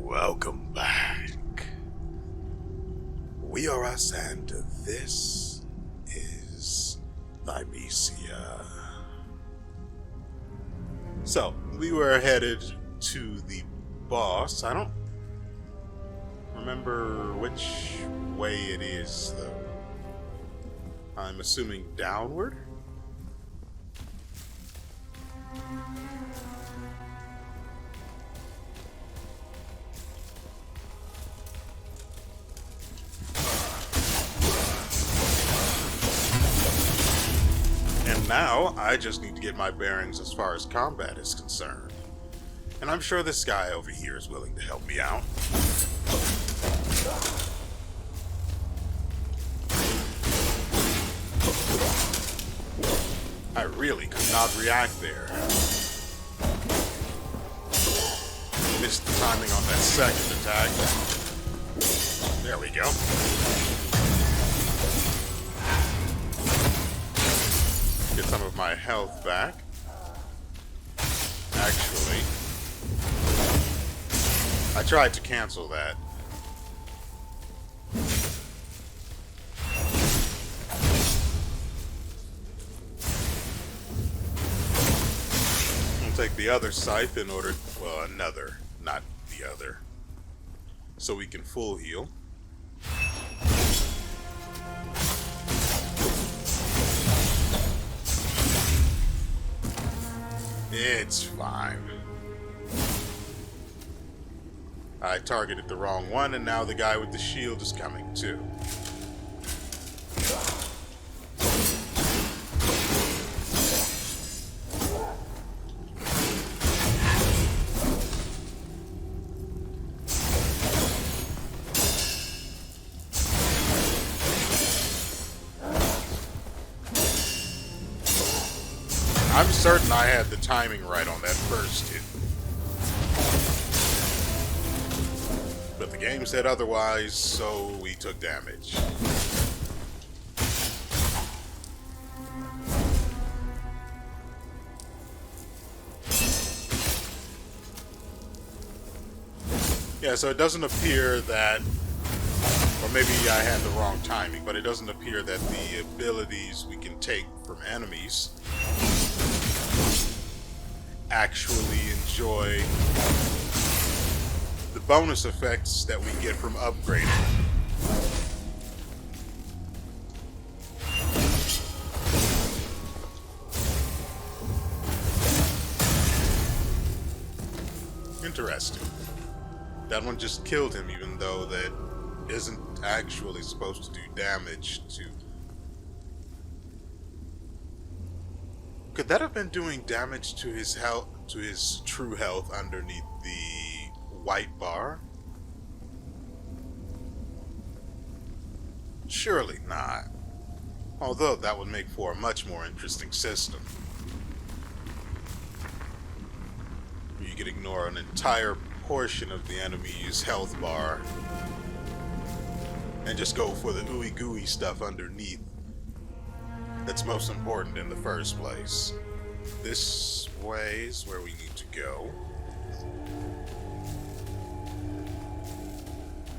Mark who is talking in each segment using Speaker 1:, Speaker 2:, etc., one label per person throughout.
Speaker 1: Welcome back. WeArEuS, and this is Thymesia. So, we were headed to the boss. I don't remember which way it is, though. I'm assuming downward? And now, I just need to get my bearings as far as combat is concerned. And I'm sure this guy over here is willing to help me out. I really could not react there. Missed the timing on that second attack. There we go. Get some of my health back. Actually, I tried to cancel that. I'll take the other scythe in order, well, another, not the other, so we can full heal. It's fine. I targeted the wrong one, and now the guy with the shield is coming too. I'm certain I had the timing right on that first hit. But the game said otherwise, so we took damage. Yeah, so it doesn't appear that, or maybe I had the wrong timing, but it doesn't appear that the abilities we can take from enemies actually enjoy the bonus effects that we get from upgrading. Interesting. That one just killed him, even though that isn't actually supposed to do damage to... Could that have been doing damage to his health, to his true health underneath the white bar? Surely not. Although that would make for a much more interesting system. You could ignore an entire portion of the enemy's health bar and just go for the ooey gooey stuff underneath. That's most important in the first place. This way is where we need to go.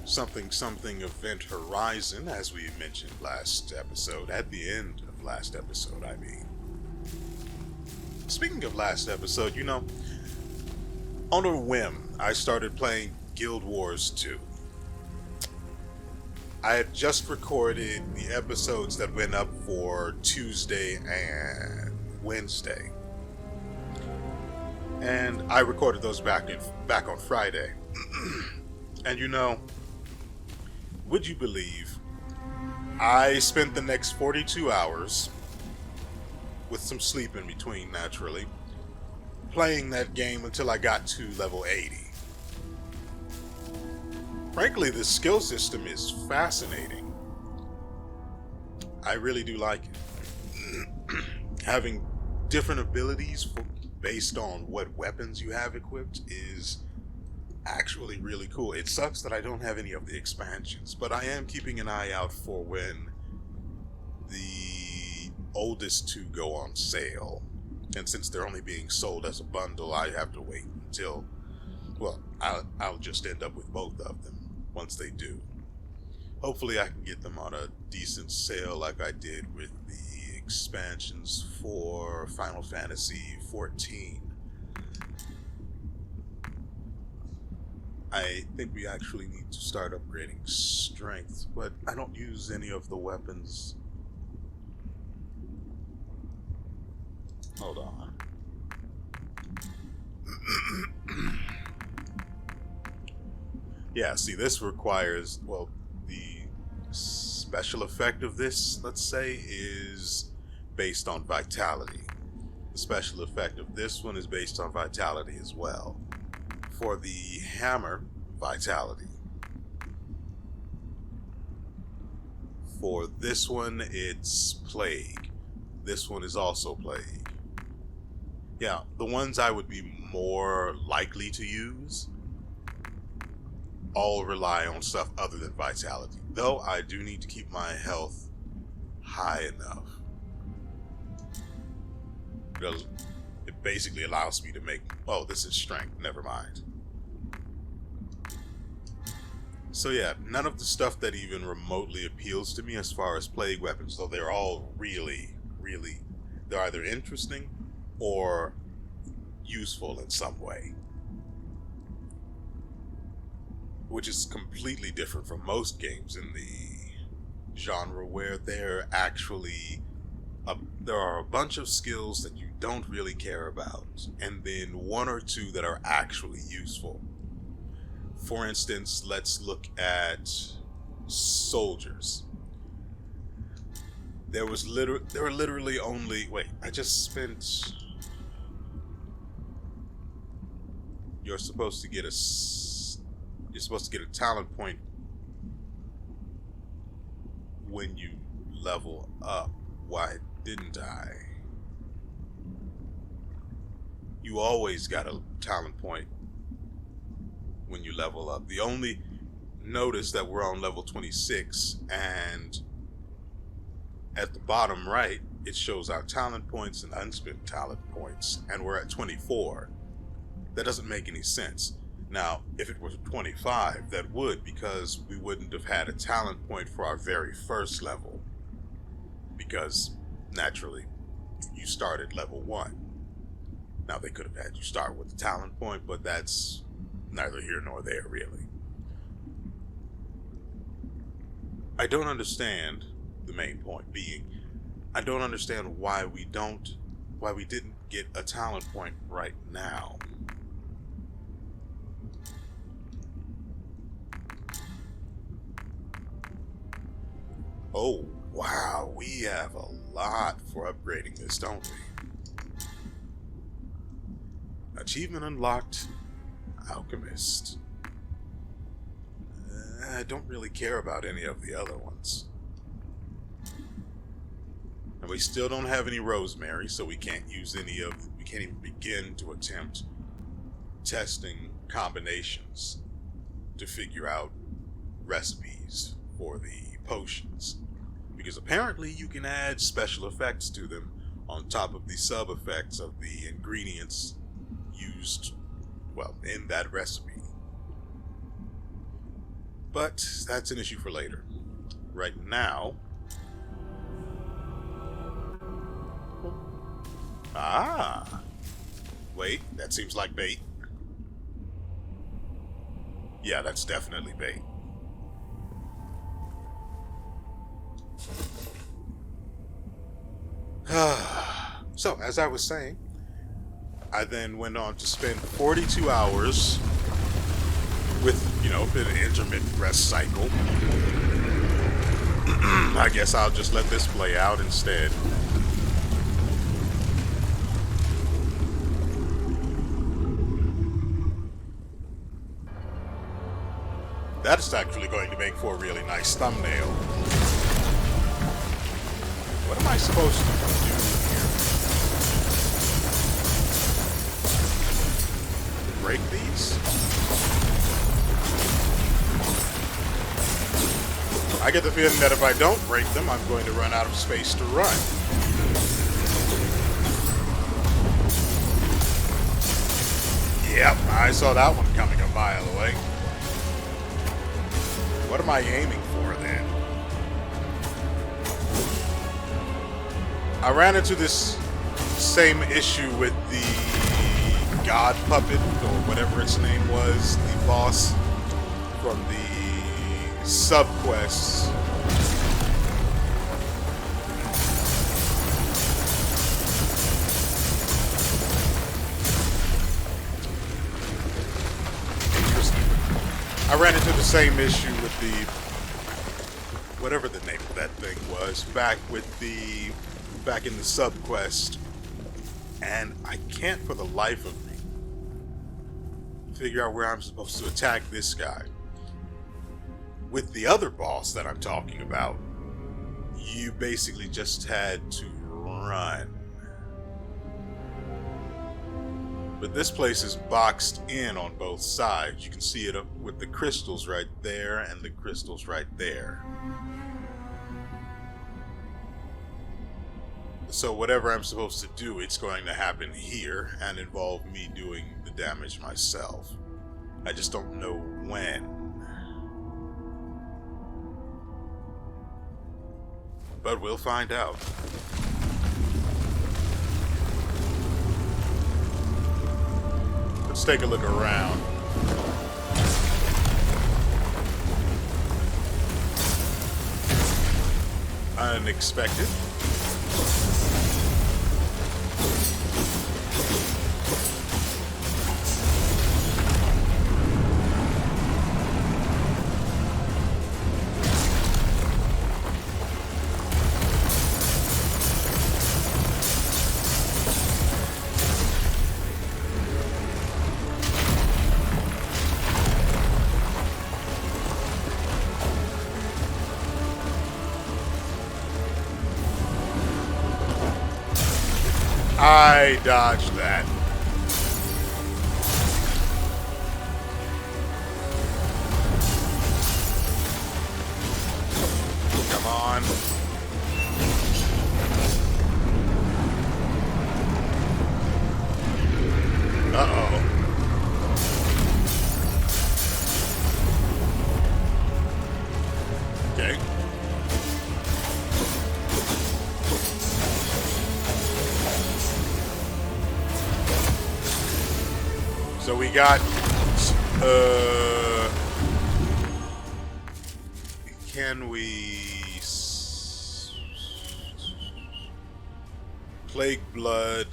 Speaker 1: Something event horizon, as we mentioned last episode, at the end of last episode, I mean. Speaking of last episode, you know, on a whim, I started playing Guild Wars 2. I had just recorded the episodes that went up for Tuesday and Wednesday. And I recorded those back on Friday. And you know, would you believe I spent the next 42 hours, with some sleep in between naturally, playing that game until I got to level 80. Frankly, the skill system is fascinating. I really do like it. Having different abilities based on what weapons you have equipped is actually really cool. It sucks that I don't have any of the expansions, but I am keeping an eye out for when the oldest two go on sale. And since they're only being sold as a bundle, I have to wait until Well, I'll just end up with both of them once they do. Hopefully I can get them on a decent sale like I did with the expansions for Final Fantasy XIV. I think we actually need to start upgrading strength, but I don't use any of the weapons. Hold on. Yeah, see, this requires, well, the special effect of this, let's say, is based on vitality. The special effect of this one is based on vitality as well. For the hammer, vitality. For this one, it's plague. This one is also plague. Yeah, the ones I would be more likely to use all rely on stuff other than vitality. Though I do need to keep my health high enough. Because it basically allows me to make... Oh, this is strength. Never mind. So yeah, none of the stuff that even remotely appeals to me as far as plague weapons, though they're all really, they're either interesting or useful in some way. Which is completely different from most games in the genre, where they're actually there are a bunch of skills that you don't really care about, and then one or two that are actually useful. For instance, let's look at soldiers. There were literally only... Wait, I just spent... You're supposed to get a talent point when you level up. Why didn't I? You always got a talent point when you level up. The only... Notice that we're on level 26, and at the bottom right, it shows our talent points and unspent talent points, and we're at 24. That doesn't make any sense. Now, if it was 25, that would, because we wouldn't have had a talent point for our very first level. Because, naturally, you start at level 1. Now, they could have had you start with a talent point, but that's neither here nor there, really. I don't understand, the main point being, I don't understand why we didn't get a talent point right now. Oh, wow, we have a lot for upgrading this, don't we? Achievement unlocked, Alchemist. I don't really care about any of the other ones. And we still don't have any rosemary, so we can't even begin to attempt testing combinations to figure out recipes for the potions. Because apparently you can add special effects to them on top of the sub effects of the ingredients used, well, in that recipe. But that's an issue for later. Right now... Ah! Wait, that seems like bait. Yeah, that's definitely bait. So, as I was saying, I then went on to spend 42 hours with, a bit of intermittent rest cycle. I guess I'll just let this play out instead. That's actually going to make for a really nice thumbnail. What am I supposed to do here? Break these? I get the feeling that if I don't break them, I'm going to run out of space to run. Yep, I saw that one coming a mile away. What am I aiming for then? I ran into this same issue with the god puppet, or whatever its name was, the boss from the sub-quests. I ran into the same issue with the, whatever the name of that thing was, back in the sub-quest, and I can't for the life of me figure out where I'm supposed to attack this guy. With the other boss that I'm talking about, you basically just had to run. But this place is boxed in on both sides. You can see it up with the crystals right there and the crystals right there. So whatever I'm supposed to do, it's going to happen here and involve me doing the damage myself. I just don't know when. But we'll find out. Let's take a look around. Unexpected. I dodged that. Come on. Uh-oh. Okay. So we got, can we, plague blood,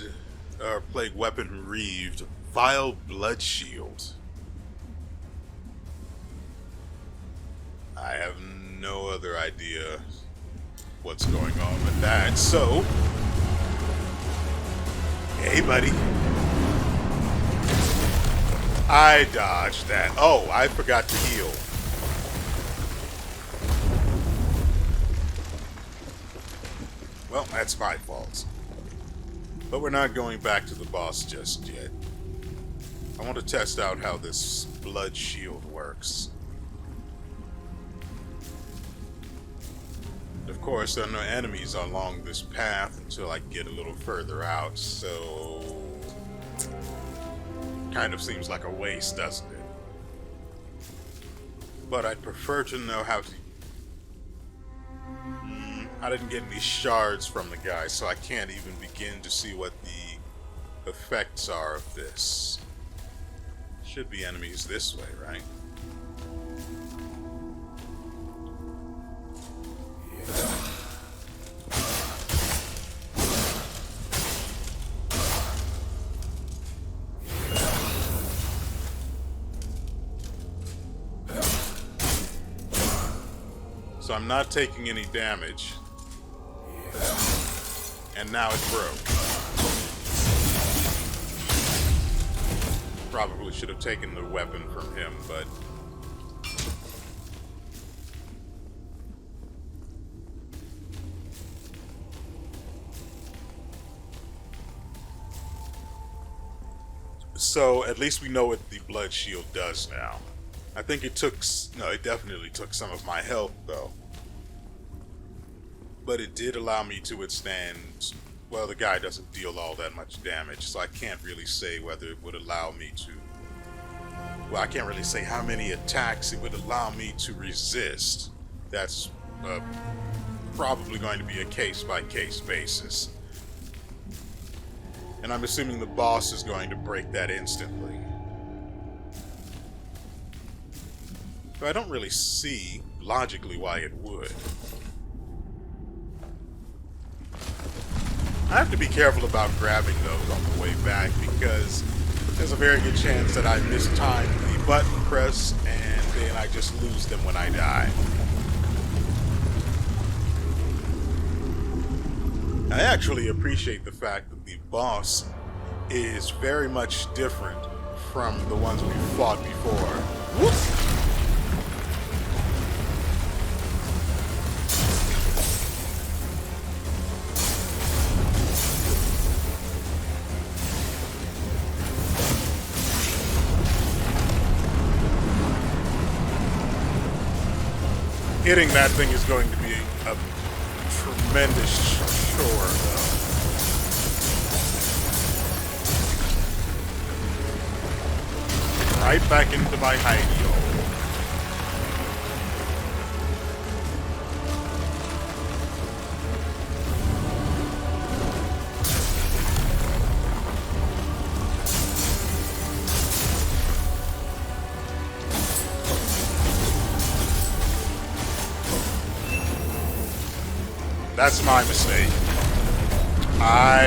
Speaker 1: or plague weapon reeved, vile blood shield. I have no other idea what's going on with that, so, hey buddy. I dodged that. Oh, I forgot to heal. Well, that's my fault. But we're not going back to the boss just yet. I want to test out how this blood shield works. Of course, there are no enemies along this path until I get a little further out, so kind of seems like a waste, doesn't it? But I'd prefer to know how to... I didn't get any shards from the guy, so I can't even begin to see what the effects are of this. Should be enemies this way, right? So I'm not taking any damage. And now it broke. Probably should have taken the weapon from him, but... So at least we know what the blood shield does now. I think it took... No, it definitely took some of my health, though. But it did allow me to withstand... Well, the guy doesn't deal all that much damage, so I can't really say whether it would allow me to well, I can't really say how many attacks it would allow me to resist. That's probably going to be a case-by-case basis. And I'm assuming the boss is going to break that instantly. But I don't really see logically why it would. I have to be careful about grabbing those on the way back because there's a very good chance that I mistime the button press and then I just lose them when I die. I actually appreciate the fact that the boss is very much different from the ones we fought before. Whoops! Hitting that thing is going to be a tremendous chore, though. Right back into my hidey hole. That's my mistake. I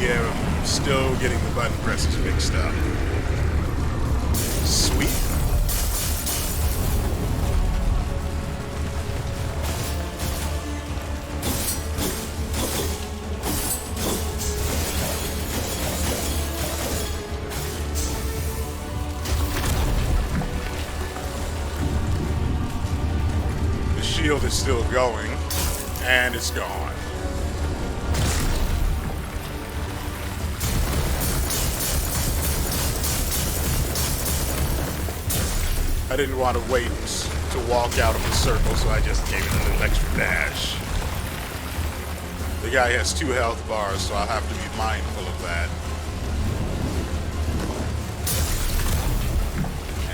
Speaker 1: am still getting the button presses mixed up. Sweet. The shield is still going. And it's gone. I didn't want to wait to walk out of the circle, so I just gave it a little extra dash. The guy has 2 health bars, so I'll have to be mindful of that.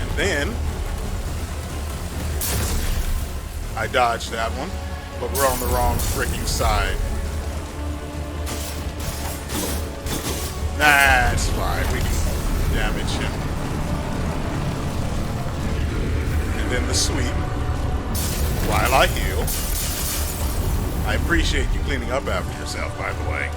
Speaker 1: And then I dodged that one. But we're on the wrong freaking side. Nah, it's fine. We can damage him. And then the sweep. While I heal. I appreciate you cleaning up after yourself, by the way.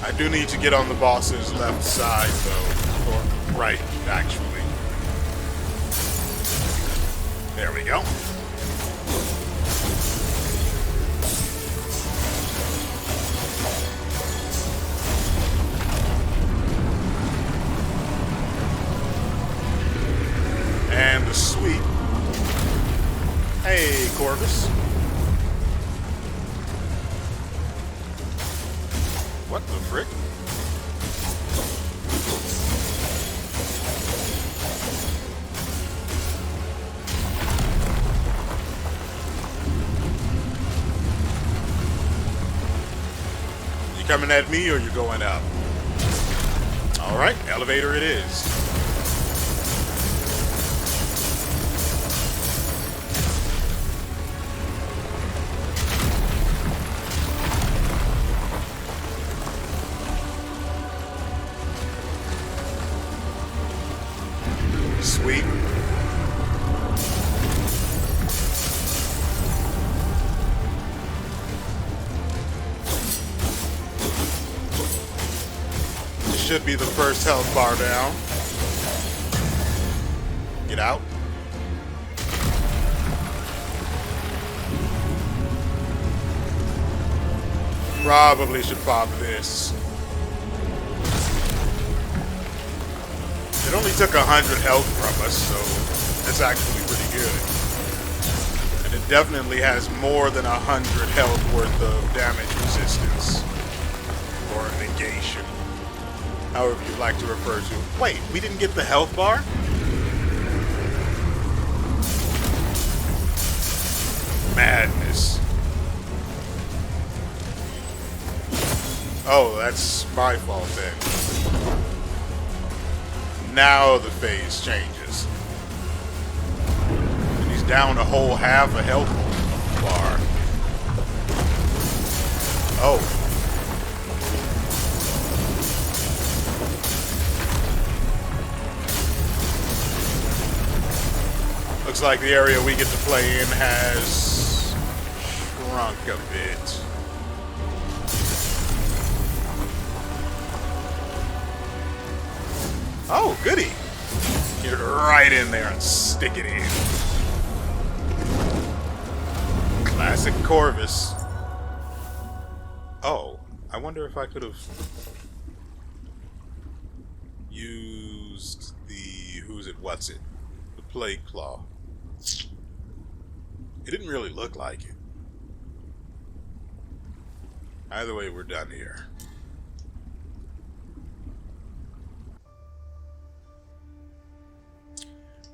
Speaker 1: I do need to get on the boss's left side, though. Or right, actually. There we go. And the sweep. Hey, Corvus. What the frick? You coming at me or you going up? Alright, elevator it is. Sweet. This should be the first health bar down. Get out. Probably should pop this. It only took 100 health from us, so that's actually pretty good. And it definitely has more than 100 health worth of damage resistance or negation. however you'd like to refer to it. Wait, we didn't get the health bar? Madness. Oh, that's my fault then. Now the phase changes. And he's down a whole half a health bar. Oh. Looks like the area we get to play in has shrunk a bit. Oh, goody. Get right in there and stick it in. Classic Corvus. Oh, I wonder if I could have used the the Plague Claw. It didn't really look like it. Either way, we're done here.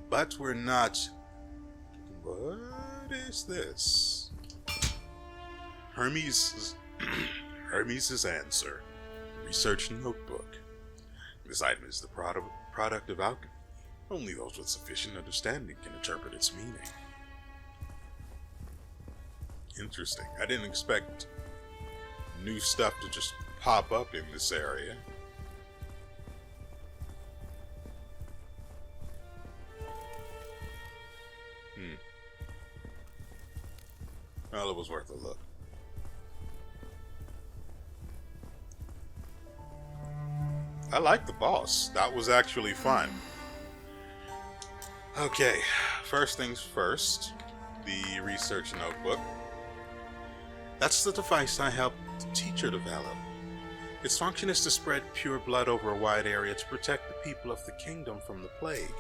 Speaker 1: But we're not. What is this? Hermes' answer. Research notebook. This item is the product of alchemy. Only those with sufficient understanding can interpret its meaning. Interesting. I didn't expect new stuff to just pop up in this area. Well, it was worth a look. I like the boss. That was actually fun. Okay, first things first. The research notebook. That's the device I helped the teacher develop. Its function is to spread pure blood over a wide area to protect the people of the kingdom from the plague.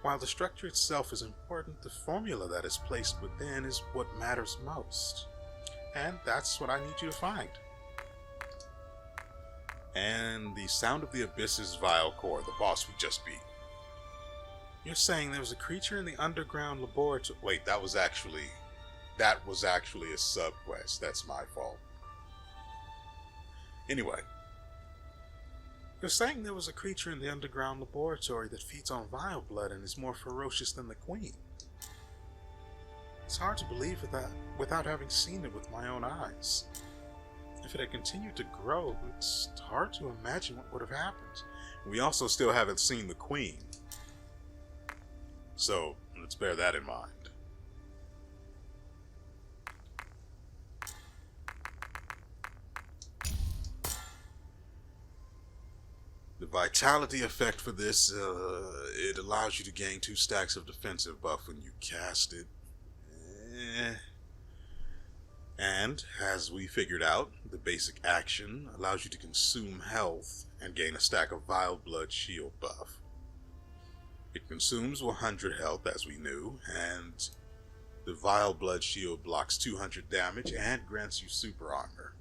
Speaker 1: While the structure itself is important, the formula that is placed within is what matters most. And that's what I need you to find. And the Sound of the Abyss's vile core, the boss we just beat. You're saying there was a creature in the underground laboratory. Wait, that was actually a sub-quest. That's my fault. Anyway. You're saying there was a creature in the underground laboratory that feeds on vile blood and is more ferocious than the queen. It's hard to believe that without having seen it with my own eyes. If it had continued to grow, it's hard to imagine what would have happened. We also still haven't seen the queen. So, let's bear that in mind. The vitality effect for this, it allows you to gain 2 stacks of defensive buff when you cast it. And, as we figured out, the basic action allows you to consume health and gain a stack of vile blood shield buff. It consumes 100 health, as we knew, and the vile blood shield blocks 200 damage and grants you super armor.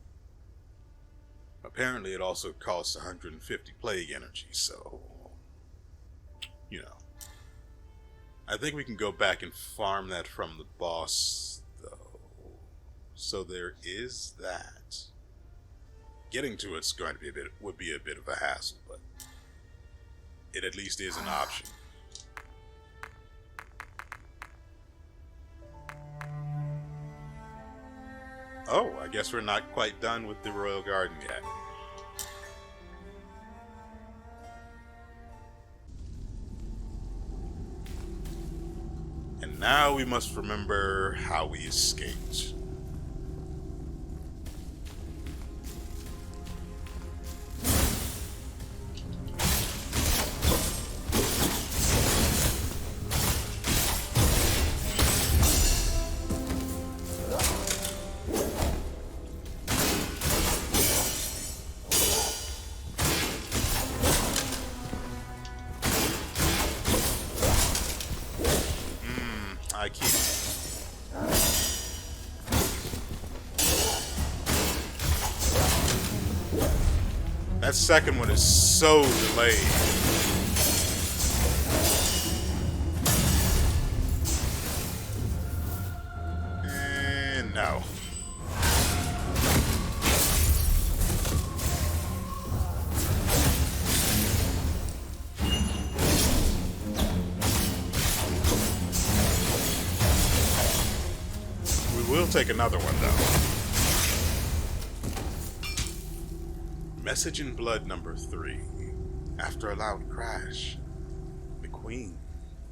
Speaker 1: Apparently it also costs 150 plague energy, so, you know. I think we can go back and farm that from the boss, though. So there is that. Getting to it's going to be would be a bit of a hassle, but it at least is an option. Oh, I guess we're not quite done with the Royal Garden yet. And now we must remember how we escaped. I keep. That second one is so delayed. And no. We'll take another one, though. Message in blood number 3. After a loud crash, the queen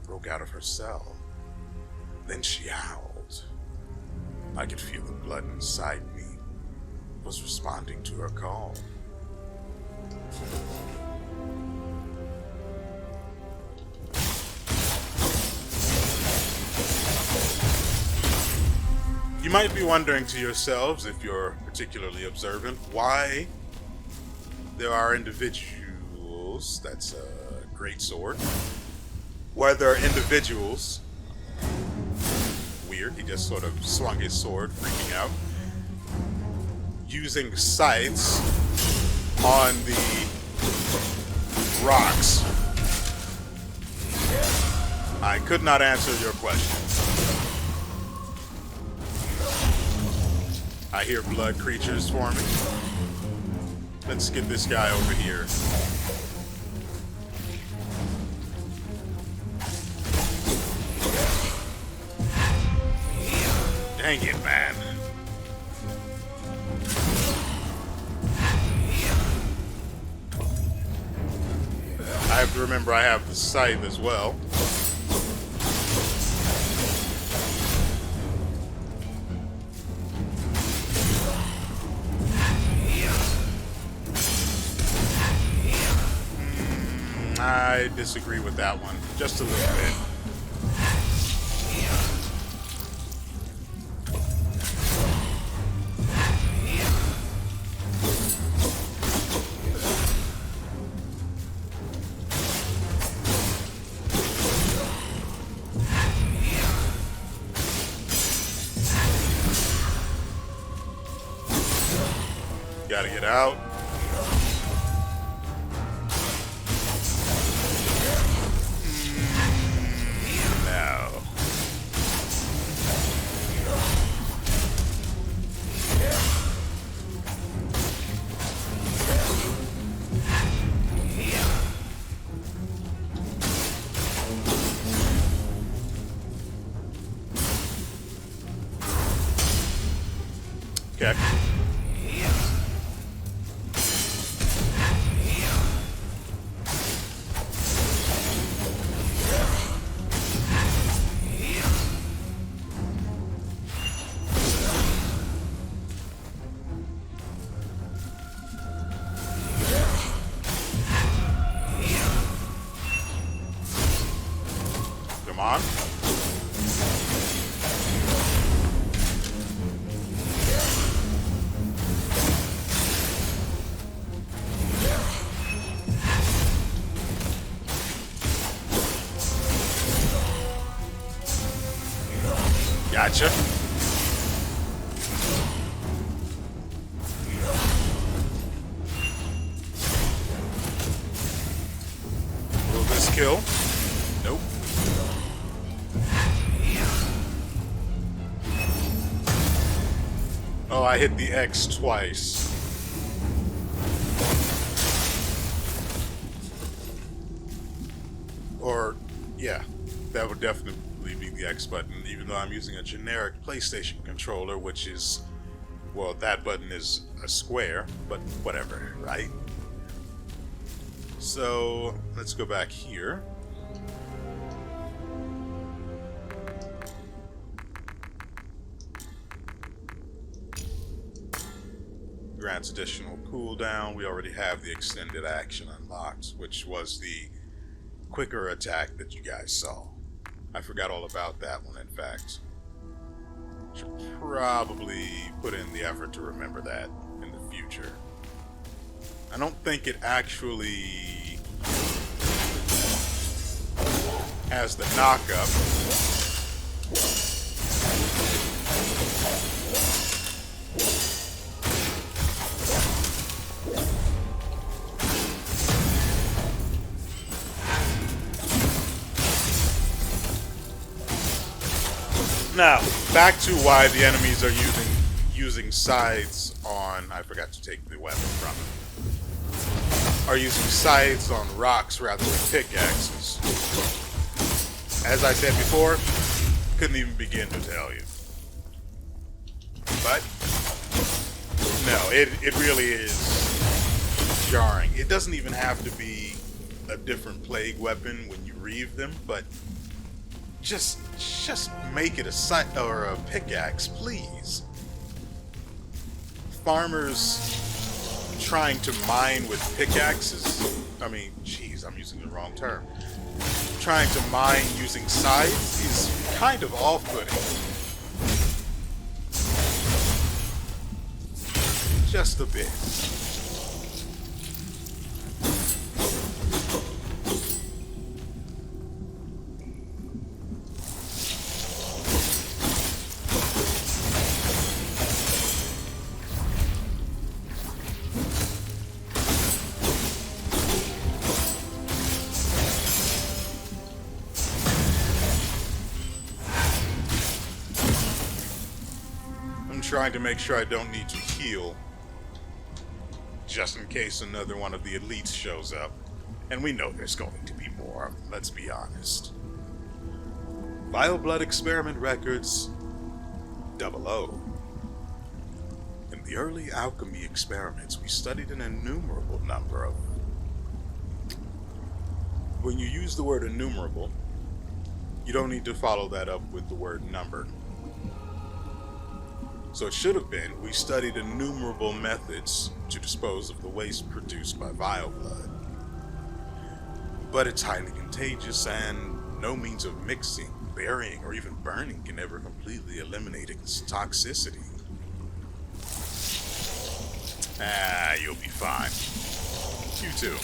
Speaker 1: broke out of her cell. Then she howled. I could feel the blood inside me was responding to her call. You might be wondering to yourselves, if you're particularly observant, why there are individuals, that's a great sword, why there are individuals, weird, he just sort of swung his sword, freaking out, using scythes on the rocks. I could not answer your question. I hear blood creatures forming. Let's get this guy over here. Dang it, man. I have to remember I have the scythe as well. I disagree with that one, just a little bit. Gotta get out. Okay. Come on. Gotcha. Will this kill? Nope. Oh, I hit the X twice. Or, yeah, that would definitely be the X button, even though I'm using a generic PlayStation controller, which is, well, that button is a square, but whatever, right? So, let's go back here. Grants additional cooldown. We already have the extended action unlocked, which was the quicker attack that you guys saw. I forgot all about that one, in fact. Should probably put in the effort to remember that in the future. I don't think it actually has the knockup. Now, back to why the enemies are using scythes on... I forgot to take the weapon from it. Are using scythes on rocks rather than pickaxes. As I said before, couldn't even begin to tell you. But, no, it really is jarring. It doesn't even have to be a different plague weapon when you reave them, but just make it a scythe or a pickaxe, please. Farmers trying to mine with pickaxes, I mean, geez, I'm using the wrong term. Trying to mine using scythes is kind of off-putting. Just a bit. Trying to make sure I don't need to heal, just in case another one of the elites shows up. And we know there's going to be more of them, let's be honest. Vile Blood Experiment Records 00. In the early alchemy experiments, we studied an innumerable number of them. When you use the word innumerable, you don't need to follow that up with the word numbered. So it should have been, we studied innumerable methods to dispose of the waste produced by vile blood. But it's highly contagious, and no means of mixing, burying, or even burning can ever completely eliminate its toxicity. Ah, you'll be fine. You too.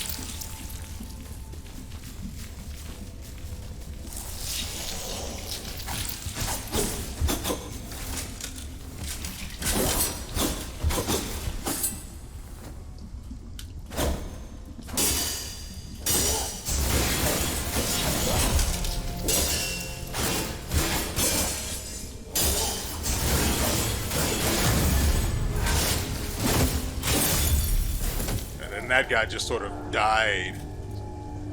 Speaker 1: That guy just sort of died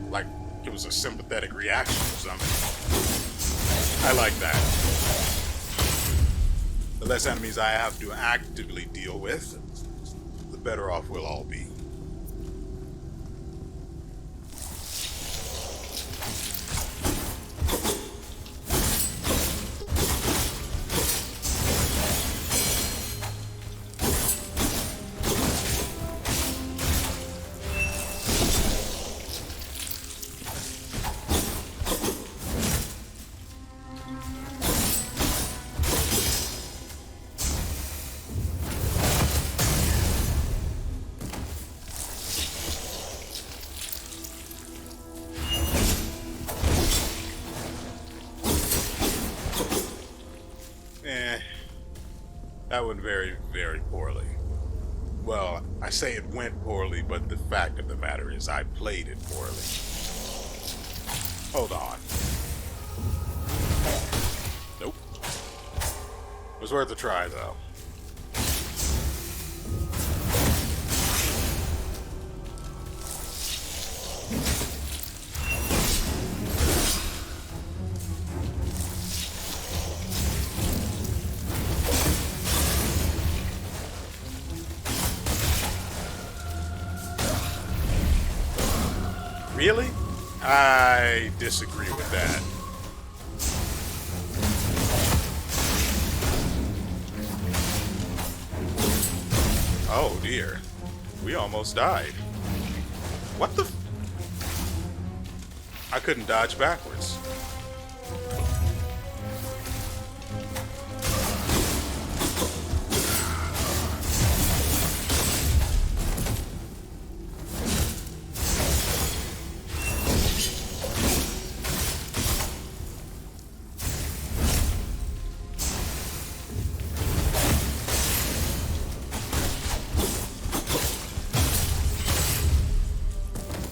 Speaker 1: like it was a sympathetic reaction or something. I like that. The less enemies I have to actively deal with, the better off we'll all be. That went very, very poorly. Well, I say it went poorly, but the fact of the matter is I played it poorly. Hold on. Nope. It was worth a try, though. Really? I disagree with that. Oh dear. We almost died. What the f- I couldn't dodge backwards.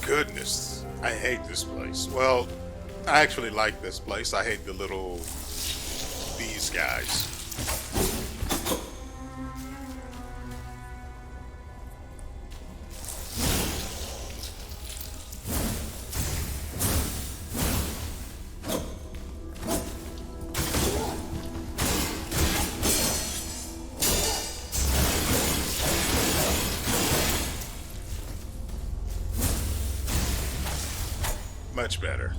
Speaker 1: Goodness, I hate this place. Well, I actually like this place. I hate the these guys. Much better.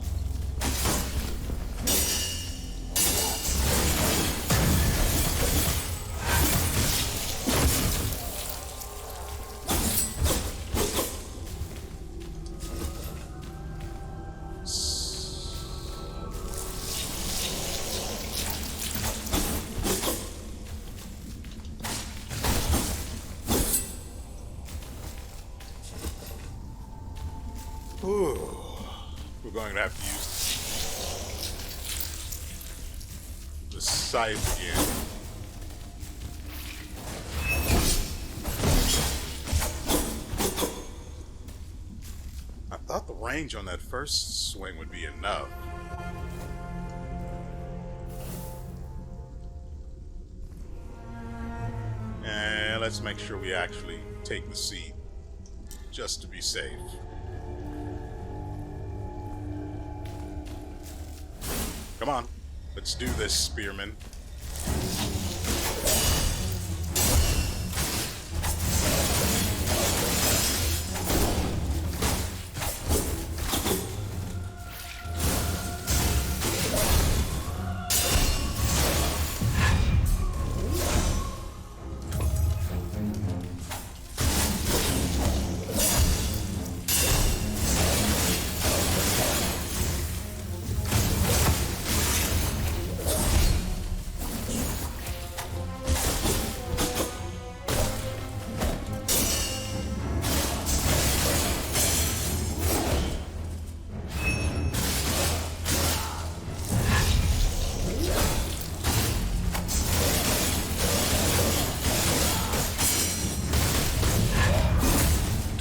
Speaker 1: Ooh. We're going to have to use the scythe again. I thought the range on that first swing would be enough. And let's make sure we actually take the seat, just to be safe. Come on, let's do this, spearman.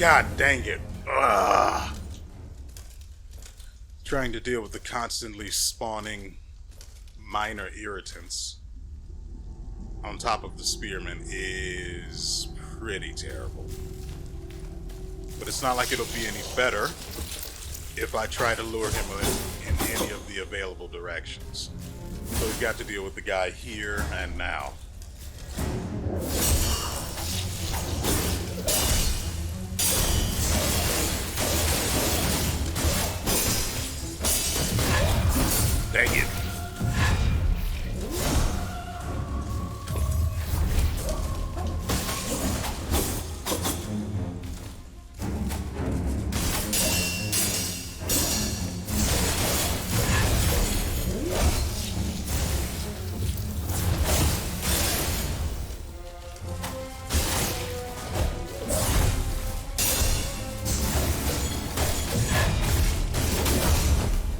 Speaker 1: God dang it. Ugh. Trying to deal with the constantly spawning minor irritants on top of the spearman is pretty terrible. But it's not like it'll be any better if I try to lure him in any of the available directions. So we've got to deal with the guy here and now. Dang it.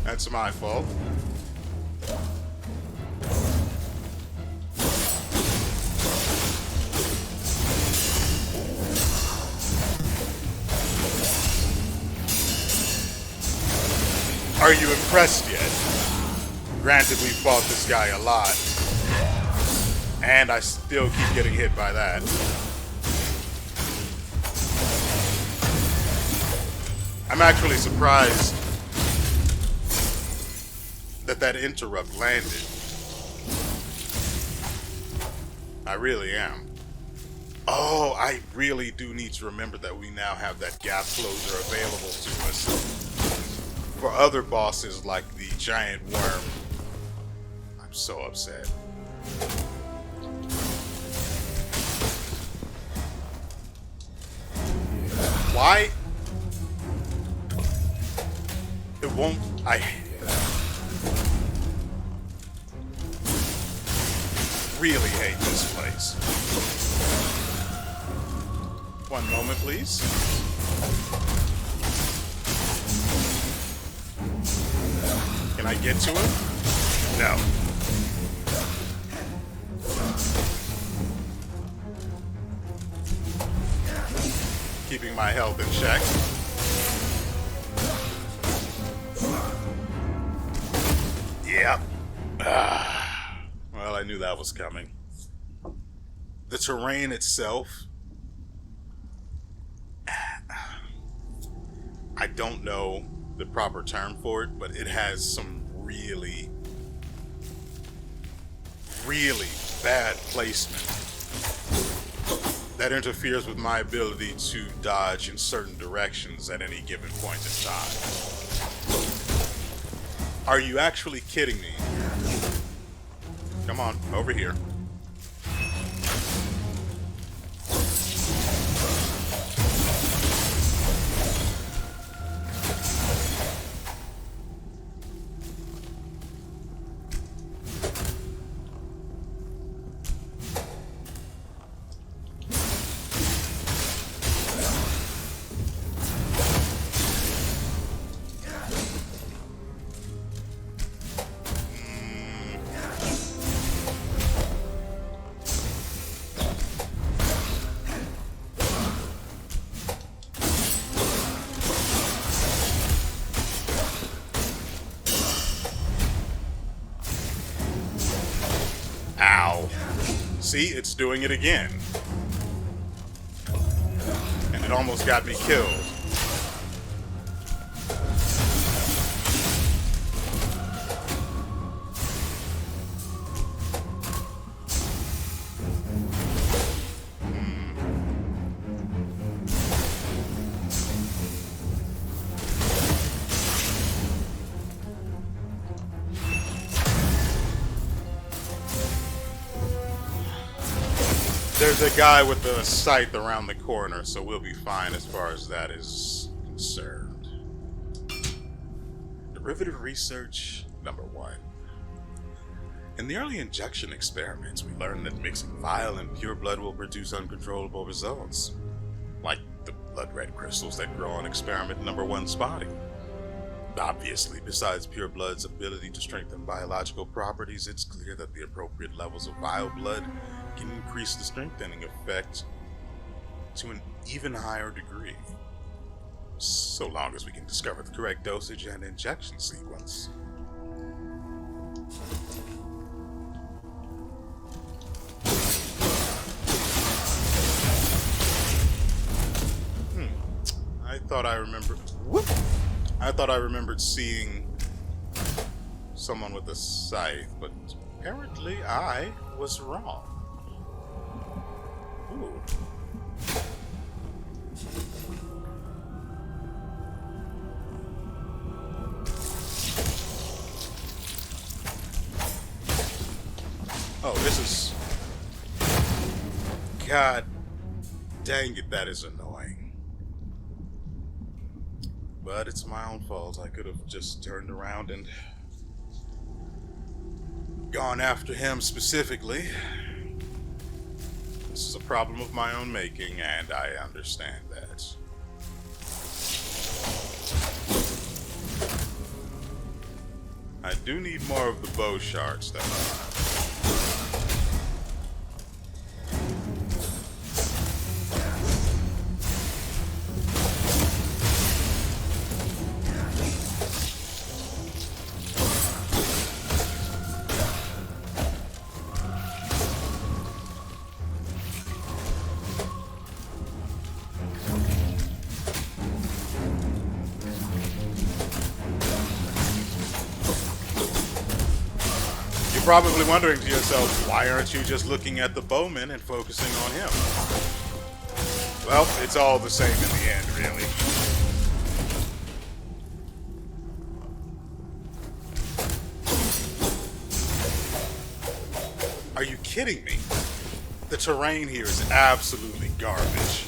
Speaker 1: That's my fault. Are you impressed yet? Granted, we fought this guy a lot, and I still keep getting hit by that. I'm actually surprised that interrupt landed. I really am. Oh, I really do need to remember that we now have that gap closer available to us for other bosses like the giant worm. I'm so upset. Why? It won't. I really hate this place. One moment, please. Can I get to him? No. Keeping my health in check. Yep. Well, I I knew that was coming. The terrain itself, I don't know the proper term for it, but it has some really, really bad placement that interferes with my ability to dodge in certain directions at any given point in time. Are you actually kidding me? Come on, over here. Ow. See, it's doing it again. And it almost got me killed. There's a guy with a scythe around the corner, so we'll be fine as far as that is concerned. Derivative research number 1. In the early injection experiments, we learned that mixing vile and pure blood will produce uncontrollable results, like the blood red crystals that grow on experiment number 1 spotting. Obviously, besides pure blood's ability to strengthen biological properties, it's clear that the appropriate levels of vile blood can increase the strengthening effect to an even higher degree, so long as we can discover the correct dosage and injection sequence. I thought I remembered seeing someone with a scythe, but apparently I was wrong. Ooh. Oh, this is... God dang it, that is annoying. But it's my own fault. I could have just turned around and gone after him specifically. This is a problem of my own making, and I understand that. I do need more of the bow shards, though. Probably wondering to yourself, why aren't you just looking at the bowman and focusing on him? Well, it's all the same in the end, really. Are you kidding me? The terrain here is absolutely garbage.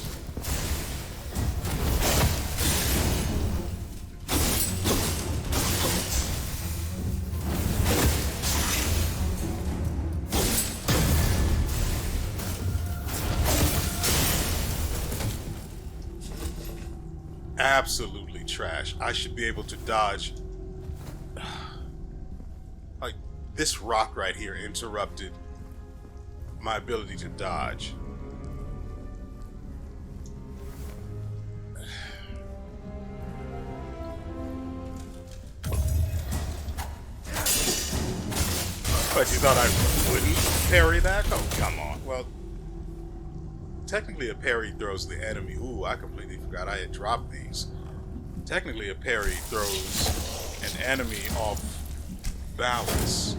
Speaker 1: Absolutely trash. I should be able to dodge. Like, this rock right here interrupted my ability to dodge. But you thought I wouldn't parry that? Oh, come on. Well, technically a parry throws the enemy. Ooh, I completely forgot I had dropped these. Technically a parry throws an enemy off balance.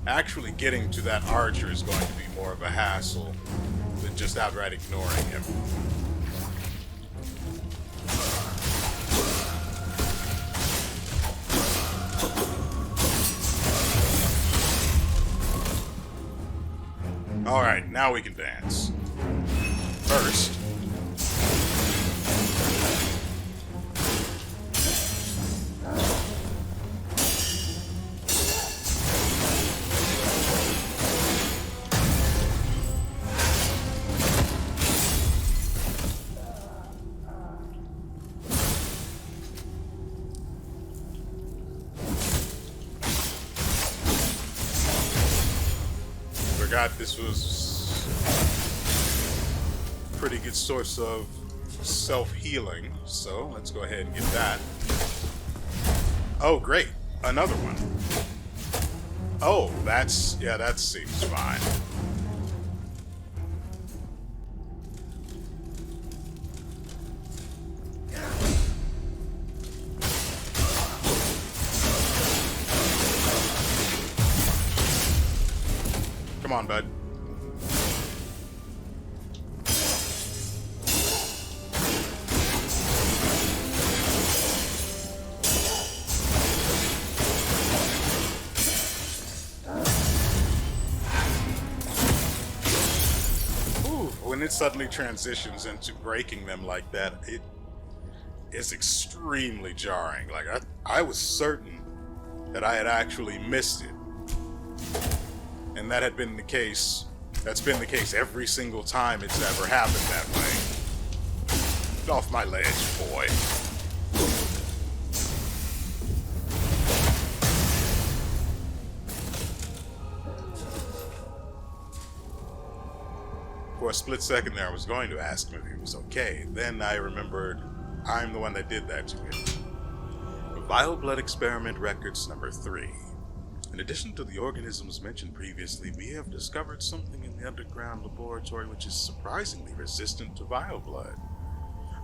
Speaker 1: Actually getting to that archer is going to be more of a hassle than just outright ignoring him. Alright, now we can dance. First, forgot this was a pretty good source of self-healing, so let's go ahead and get that. Oh, great. Another one. Oh, that seems fine. Come on, bud. When it suddenly transitions into breaking them like that, it is extremely jarring. Like, I was certain that I had actually missed it. And that had been the case. That's been the case every single time it's ever happened that way. Get off my ledge, boy. For a split second there, I was going to ask him if he was okay. Then I remembered I'm the one that did that to him. Vile Blood Experiment Records number 3. In addition to the organisms mentioned previously, we have discovered something in the underground laboratory which is surprisingly resistant to vile blood.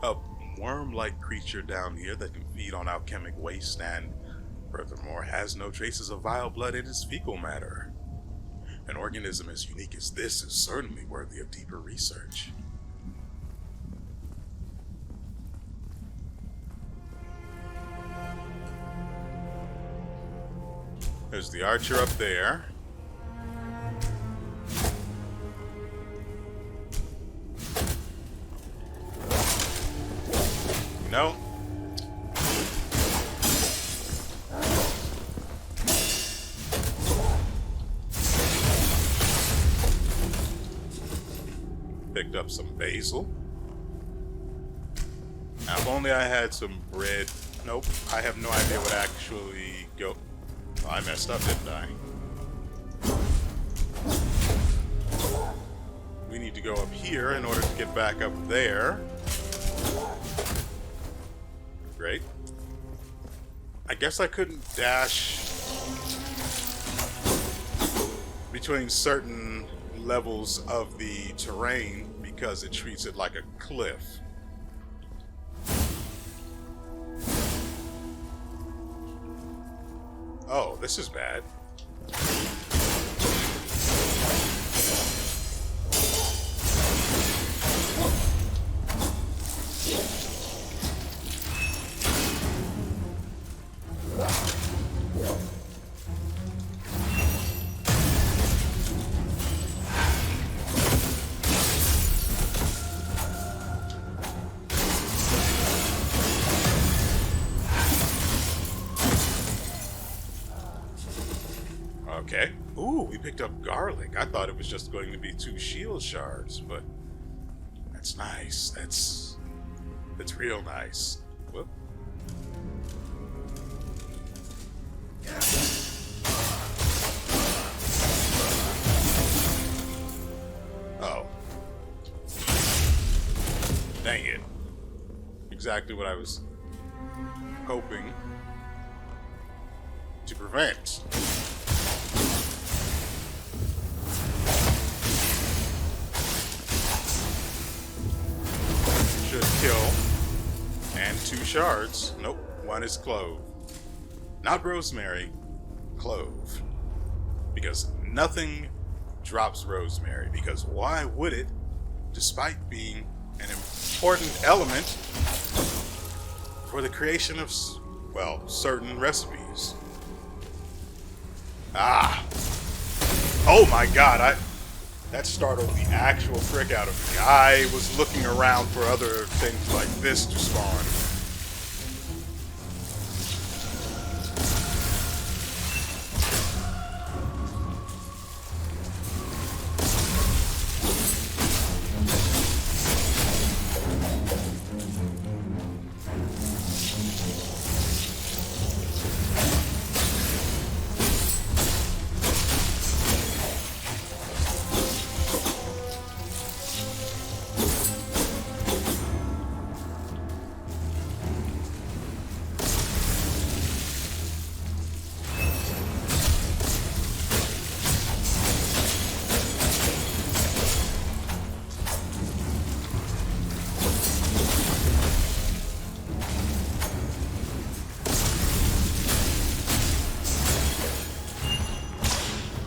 Speaker 1: A worm-like creature down here that can feed on alchemic waste and, furthermore, has no traces of vile blood in its fecal matter. An organism as unique as this is certainly worthy of deeper research. There's the archer up there. No. Picked up some basil. Now, if only I had some bread. Nope, I have no idea what actually go. I messed up, didn't I? We need to go up here in order to get back up there. Great. I guess I couldn't dash between certain levels of the terrain because it treats it like a cliff. Oh, this is bad. Okay. Ooh, we picked up garlic. I thought it was just going to be 2 shield shards, but that's nice. That's real nice. Whoop. Oh. Dang it. Exactly what I was hoping to prevent. 2 shards. Nope, 1 is clove. Not rosemary, clove. Because nothing drops rosemary. Because why would it, despite being an important element for the creation of, well, certain recipes? Ah! Oh my god, that startled the actual frick out of me. I was looking around for other things like this to spawn.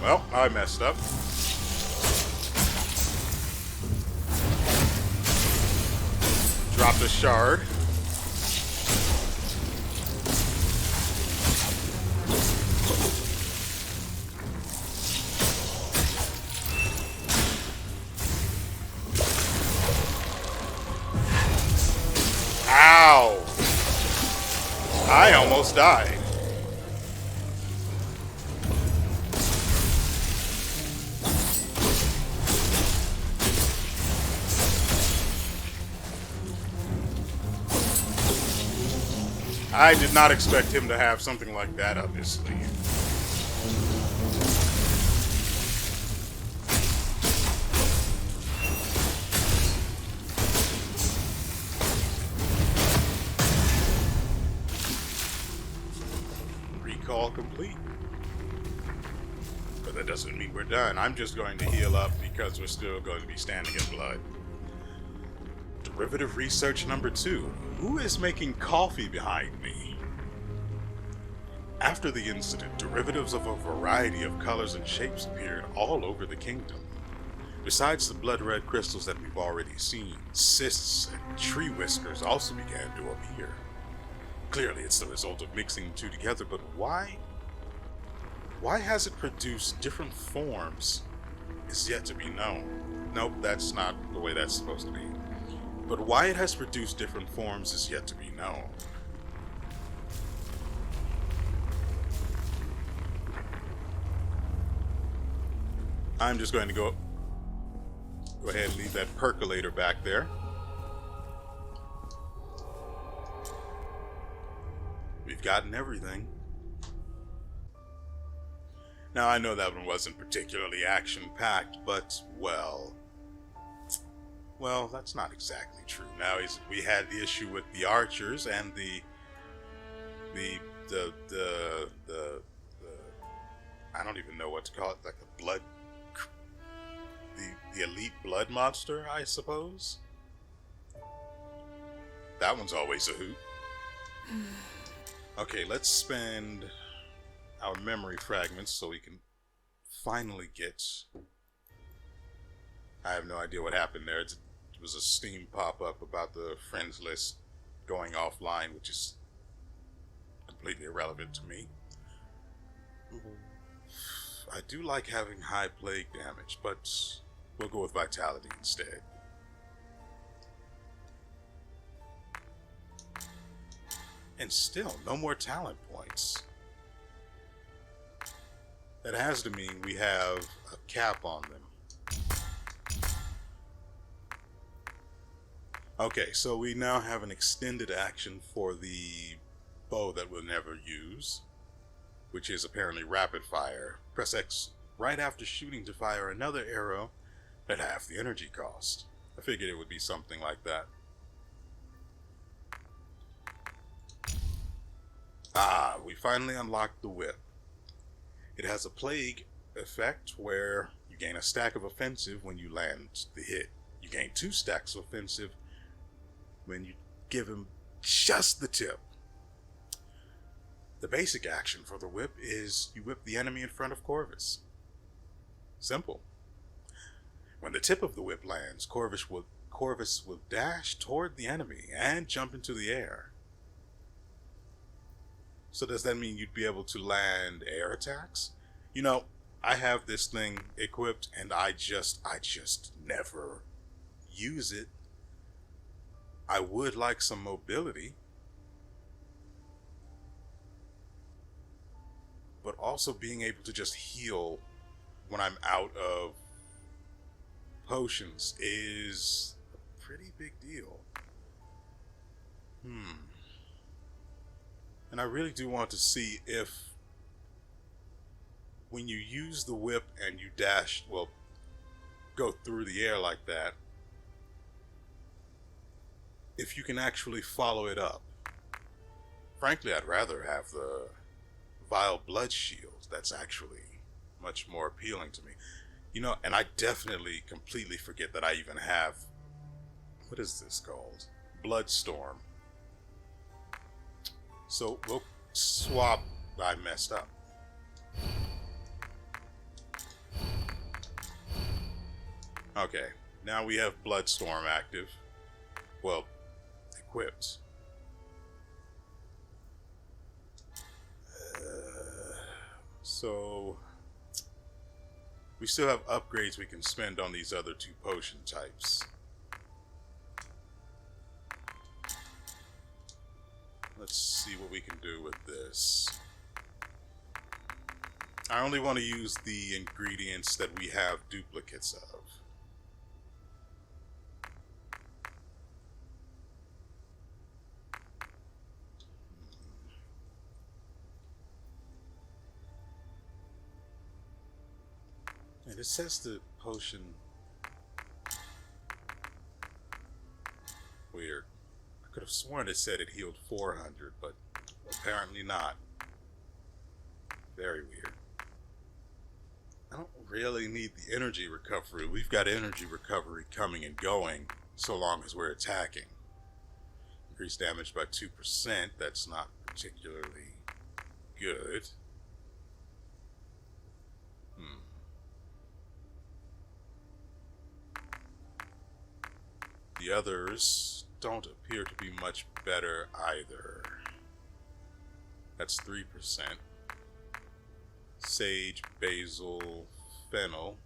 Speaker 1: Well, I messed up. Dropped a shard. Ow! I almost died. I did not expect him to have something like that up his sleeve. Recall complete. But that doesn't mean we're done. I'm just going to heal up because we're still going to be standing in blood. Derivative research number 2. Who is making coffee behind me? After the incident, derivatives of a variety of colors and shapes appeared all over the kingdom. Besides the blood red crystals that we've already seen, cysts and tree whiskers also began to appear. Clearly it's the result of mixing the two together, but why? Why has it produced different forms is yet to be known. Nope, that's not the way that's supposed to be. But why it has produced different forms is yet to be known. I'm just going to go ahead and leave that percolator back there. We've gotten everything. Now I know that one wasn't particularly action-packed, but well, that's not exactly true. Now we had the issue with the archers and the I don't even know what to call it, like the elite blood monster, I suppose. That one's always a hoot. Okay, let's spend our memory fragments so we can finally get... I have no idea what happened there. It was a Steam pop-up about the friends list going offline, which is completely irrelevant to me. I do like having high plague damage, but we'll go with vitality instead. And still, no more talent points. That has to mean we have a cap on them. Okay, so we now have an extended action for the bow that we'll never use, which is apparently rapid fire. Press X right after shooting to fire another arrow at half the energy cost. I figured it would be something like that. Ah, we finally unlocked the whip. It has a plague effect where you gain a stack of offensive when you land the hit. You gain 2 stacks of offensive when you give him just the tip. The basic action for the whip is you whip the enemy in front of Corvus. Simple. When the tip of the whip lands, Corvus will dash toward the enemy and jump into the air. So does that mean you'd be able to land air attacks? You know, I have this thing equipped and I just never use it. I would like some mobility, but also being able to just heal when I'm out of potions is a pretty big deal. And I really do want to see if when you use the whip and you dash, well, go through the air like that, if you can actually follow it up. Frankly, I'd rather have the vile blood shield. That's actually much more appealing to me. You know, and I definitely completely forget that I even have, what is this called? Bloodstorm. So we'll swap. I messed up. Okay, now we have Bloodstorm active. Well, equipped. So we still have upgrades we can spend on these other two potion types. Let's see what we can do with this. I only want to use the ingredients that we have duplicates of. And it says the potion... Weird. I could have sworn it said it healed 400, but apparently not. Very weird. I don't really need the energy recovery. We've got energy recovery coming and going so long as we're attacking. Increased damage by 2%. That's not particularly good. The others don't appear to be much better either. That's 3%. Sage, basil, fennel.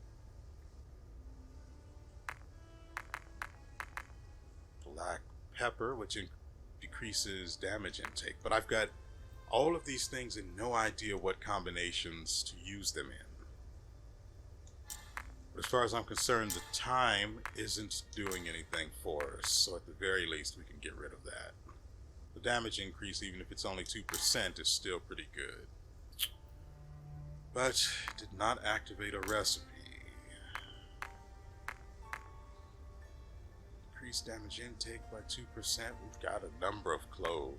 Speaker 1: Black pepper, which decreases damage intake. But I've got all of these things and no idea what combinations to use them in. But as far as I'm concerned, the time isn't doing anything for us, so at the very least we can get rid of that. The damage increase, even if it's only 2%, is still pretty good. But it did not activate a recipe. Increased damage intake by 2%. We've got a number of clove.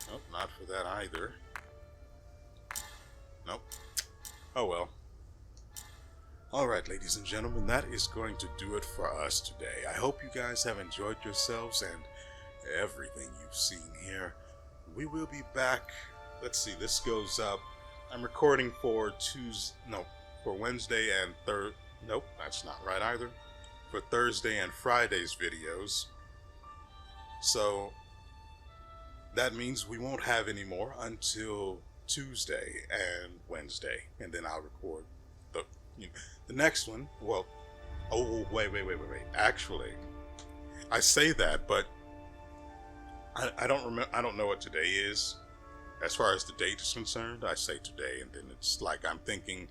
Speaker 1: Nope, not for that either. Nope. Oh well. Alright, ladies and gentlemen, that is going to do it for us today. I hope you guys have enjoyed yourselves and everything you've seen here. We will be back. Let's see, this goes up. I'm recording for for Wednesday and nope, that's not right either. For Thursday and Friday's videos. So that means we won't have any more until Tuesday and Wednesday, and then I'll record the next one. Well, oh wait. Actually, I say that, but I don't remember. I don't know what today is. As far as the date is concerned, I say today, and then it's like I'm thinking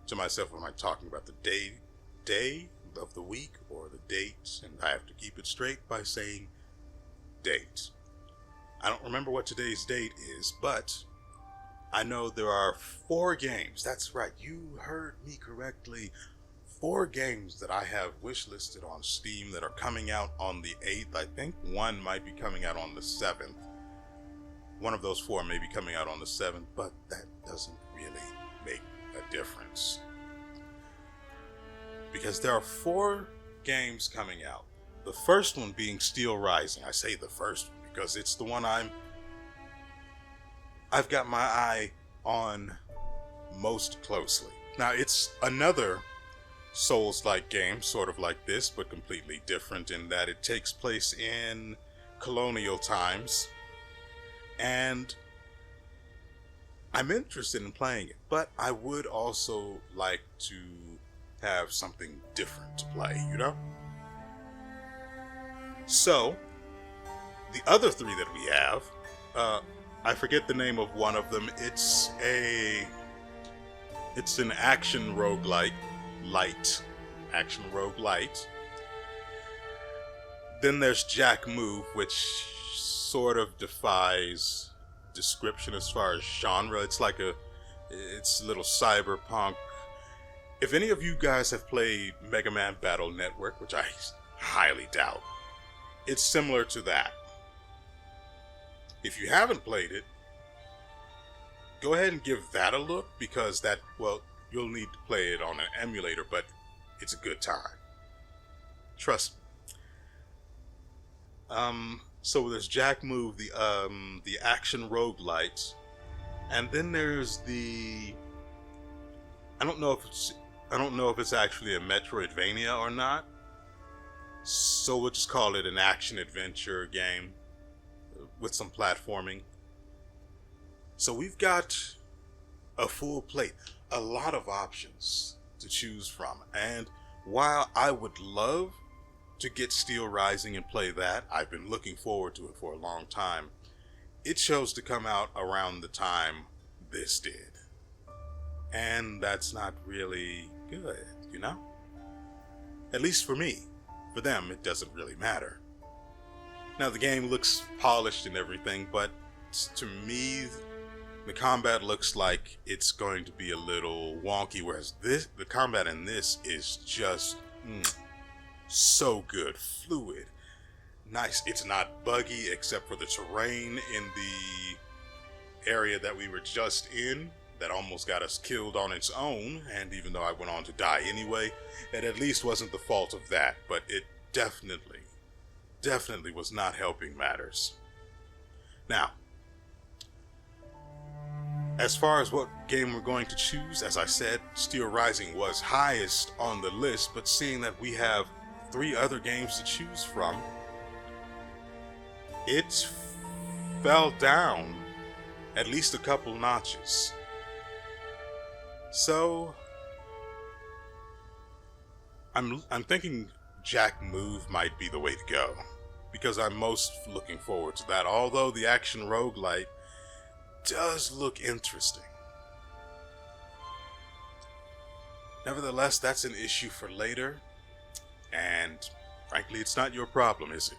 Speaker 1: to myself, am I talking about the day of the week or the date? And I have to keep it straight by saying date. I don't remember what today's date is, but I know there are 4 games. That's right, you heard me correctly. 4 games that I have wishlisted on Steam that are coming out on the 8th. I think one might be coming out on the 7th. One of those 4 may be coming out on the 7th, but that doesn't really make a difference. Because there are 4 games coming out The first one being Steel Rising. I say the first one because it's the one I've got my eye on most closely. Now, it's another Souls-like game, sort of like this, but completely different in that it takes place in colonial times. And I'm interested in playing it, but I would also like to have something different to play, you know? So, the other three that we have, I forget the name of one of them. It's an action roguelite, action roguelite. Then there's Jack Move, which sort of defies description as far as genre. It's a little cyberpunk. If any of you guys have played Mega Man Battle Network, which I highly doubt, it's similar to that. If you haven't played it, go ahead and give that a look, because you'll need to play it on an emulator, but it's a good time. Trust me. So there's Jack Move, the action roguelite, and then there's I don't know if it's actually a Metroidvania or not. So we'll just call it an action adventure game with some platforming. So we've got a full plate, a lot of options to choose from. And while I would love to get Steel Rising and play that, I've been looking forward to it for a long time, it chose to come out around the time this did. And that's not really good, you know? At least for me. For them, it doesn't really matter. Now, the game looks polished and everything, but to me, the combat looks like it's going to be a little wonky, whereas the combat in this is just so good, fluid, nice. It's not buggy except for the terrain in the area that we were just in that almost got us killed on its own, and even though I went on to die anyway, it at least wasn't the fault of that, but it definitely was not helping matters. Now, as far as what game we're going to choose, as I said, Steel Rising was highest on the list, but seeing that we have 3 other games to choose from, it fell down at least a couple notches. So, I'm thinking Jack Move might be the way to go, because I'm most looking forward to that, although the action roguelite does look interesting. Nevertheless, that's an issue for later, and frankly, it's not your problem, is it?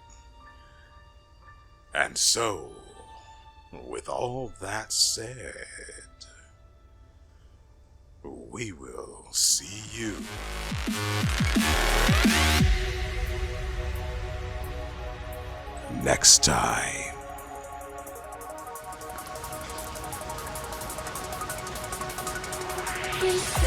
Speaker 1: And so, with all that said, we will see you next time.
Speaker 2: Peace.